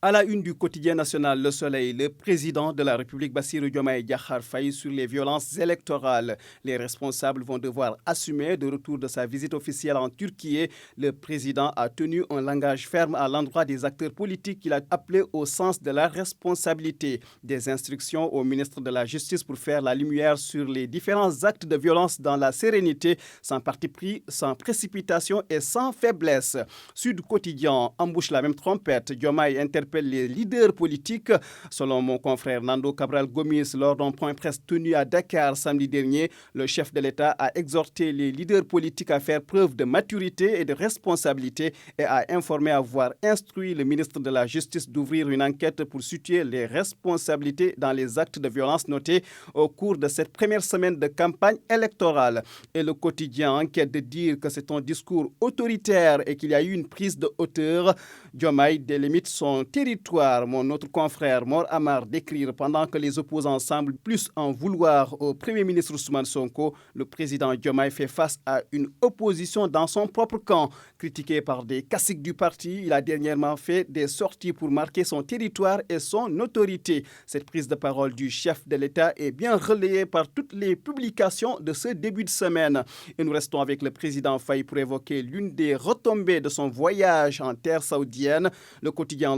À la une du quotidien national Le Soleil, le président de la République Bassirou Diomaye Diakhar Faye sur les violences électorales. Les responsables vont devoir assumer de retour de sa visite officielle en Turquie. Le président a tenu un langage ferme à l'endroit des acteurs politiques qu'il a appelés au sens de la responsabilité. Des instructions au ministre de la Justice pour faire la lumière sur les différents actes de violence dans la sérénité, sans parti pris, sans précipitation et sans faiblesse. Sud Quotidien embouche la même trompette. Diomaye interpelle les leaders politiques. Selon mon confrère Nando Cabral Gomis, lors d'un point presse tenu à Dakar samedi dernier, le chef de l'État a exhorté les leaders politiques à faire preuve de maturité et de responsabilité et a informé avoir instruit le ministre de la Justice d'ouvrir une enquête pour situer les responsabilités dans les actes de violence notés au cours de cette première semaine de campagne électorale. Et le quotidien enquête de dire que c'est un discours autoritaire et qu'il y a eu une prise de hauteur. Diomaye délimite son territoire, mon autre confrère Mor Amar d'écrire pendant que les opposants semblent plus en vouloir au Premier ministre Ousmane Sonko, le président Diomaye fait face à une opposition dans son propre camp. Critiqué par des caciques du parti, il a dernièrement fait des sorties pour marquer son territoire et son autorité. Cette prise de parole du chef de l'État est bien relayée par toutes les publications de ce début de semaine. Et nous restons avec le président Faye pour évoquer l'une des retombées de son voyage en terre saoudienne. Le quotidien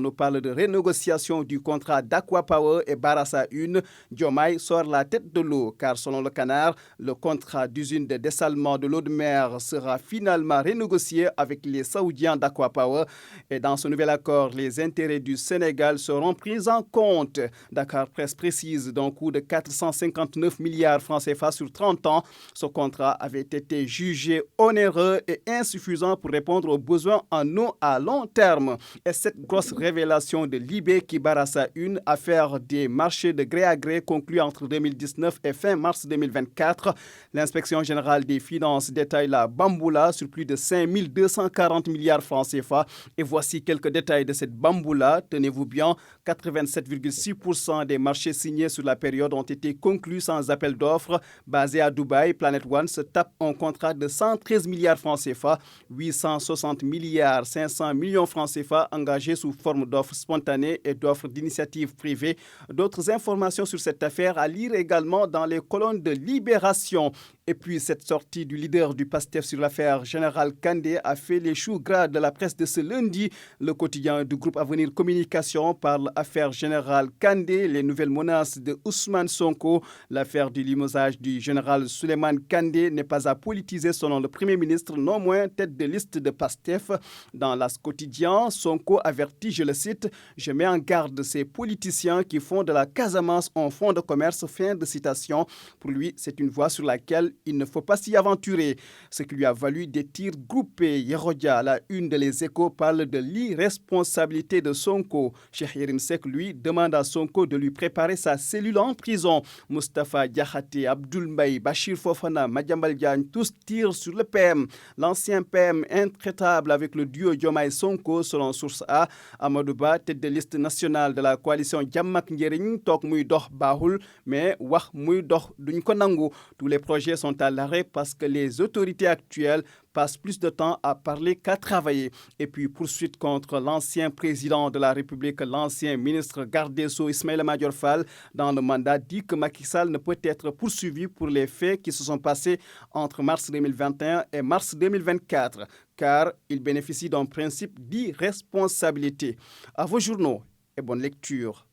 nous parle de renégociation du contrat d'Aqua-Power et Barassa 1. Diomaye sort la tête de l'eau car selon le Canard, le contrat d'usine de dessalement de l'eau de mer sera finalement renégocié avec les Saoudiens d'Aqua-Power. Et dans ce nouvel accord, les intérêts du Sénégal seront pris en compte. Dakar Presse précise d'un coût de 459 milliards francs CFA sur 30 ans. Ce contrat avait été jugé onéreux et insuffisant pour répondre aux besoins en eau à long terme. Et cette grosse révélation de Libé qui Barassa 1, affaire des marchés de gré à gré conclus entre 2019 et fin mars 2024. L'inspection générale des finances détaille la bamboula sur plus de 5 240 milliards francs CFA. Et voici quelques détails de cette bamboula. Tenez-vous bien, 87,6% des marchés signés sur la période ont été conclus sans appel d'offres. Basé à Dubaï, Planet One se tape un contrat de 113 milliards francs CFA, 860 milliards 500 millions francs CFA engagés sous forme d'offres spontanées et d'offres d'initiatives privées. D'autres informations sur cette affaire à lire également dans les colonnes de Libération. Et puis cette sortie du leader du PASTEF sur l'affaire Général Kandé a fait les choux gras de la presse de ce lundi. Le quotidien du groupe Avenir Communication parle affaire Général Kandé, les nouvelles menaces de Ousmane Sonko. L'affaire du limogeage du général Souleymane Kandé n'est pas à politiser selon le Premier ministre, non moins tête de liste de PASTEF. Dans l'As quotidien, Sonko avertit, je le cite, « Je mets en garde ces politiciens qui font de la Casamance un fonds de commerce ». Fin de citation. Pour lui, c'est une voie sur laquelle il ne faut pas s'y aventurer. Ce qui lui a valu des tirs groupés. Yerodia, la une de Les Échos, parle de l'irresponsabilité de Sonko. Cheikh Yérim Seck, lui, demande à Sonko de lui préparer sa cellule en prison. Moustapha Diakhaté, Abdoul Mbaye, Bachir Fofana, Madiambal Diagne, tous tirent sur le PM. L'ancien PM intraitable avec le duo Diomaye Sonko, selon Source A. Amadou Ba, tête de liste nationale de la coalition Djamak Njering, tok muy dox baaxul, mais wax muy dox duñ ko nangu. Tous les projets sont à l'arrêt parce que les autorités actuelles passent plus de temps à parler qu'à travailler. Et puis, poursuite contre l'ancien président de la République, l'ancien ministre garde des Sceaux Ismaïla Madior Fall, dans le mandat, dit que Macky Sall ne peut être poursuivi pour les faits qui se sont passés entre mars 2021 et mars 2024, car il bénéficie d'un principe d'irresponsabilité. À vos journaux et bonne lecture.